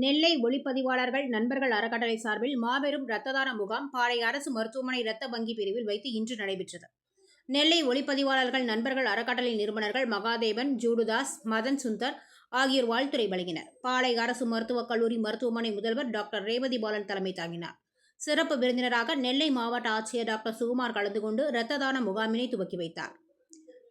நெல்லை ஒளிப்பதிவாளர்கள் நண்பர்கள் அறக்கட்டளை சார்பில் மாபெரும் இரத்த தான முகாம் பாளை அரசு மருத்துவமனை இரத்த வங்கி பிரிவில் வைத்து இன்று நடைபெற்றது. நெல்லை ஒளிப்பதிவாளர்கள் நண்பர்கள் அறக்கட்டளை நிறுவனர்கள் மகாதேவன், ஜூடுதாஸ், மதன் சுந்தர் ஆகியோர் வாழ்த்துரை வழங்கினர். பாளை அரசு மருத்துவக் கல்லூரி மருத்துவமனை முதல்வர் டாக்டர் ரேவதி பாலன் தலைமை தாங்கினார். சிறப்பு விருந்தினராக நெல்லை மாவட்ட ஆட்சியர் டாக்டர் சுகுமார் கலந்து கொண்டு இரத்த தான முகாமினை துவக்கி வைத்தார்.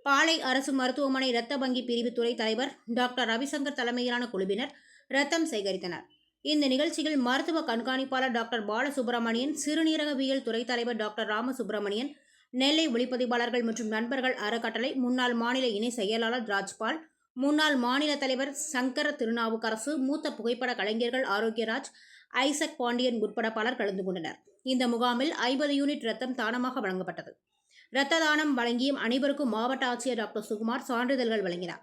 பாளை அரசு மருத்துவமனை இரத்த வங்கி பிரிவு துறை தலைவர் டாக்டர் ரவிசங்கர் தலைமையிலான குழுவினர் இரத்தம் சேகரித்தனர். இந்த நிகழ்ச்சியில் மருத்துவ கண்காணிப்பாளர் டாக்டர் பாலசுப்ரமணியன், சிறுநீரகவியல் துறை தலைவர் டாக்டர் ராமசுப்ரமணியன், நெல்லை ஒளிப்பதிவாளர்கள் மற்றும் நண்பர்கள் அறக்கட்டளை முன்னாள் மாநில இணை செயலாளர் ராஜ்பால், முன்னாள் மாநில தலைவர் சங்கர திருநாவுக்கரசு, மூத்த புகைப்பட கலைஞர்கள் ஆரோக்கியராஜ், ஐசக் பாண்டியன் உட்பட பலர் கலந்து கொண்டனர். இந்த முகாமில் 50 யூனிட் இரத்தம் தானமாக வழங்கப்பட்டது. இரத்த தானம் வழங்கிய அனைவருக்கும் மாவட்ட ஆட்சியர் டாக்டர் சுகுமார் சான்றிதழ்கள் வழங்கினார்.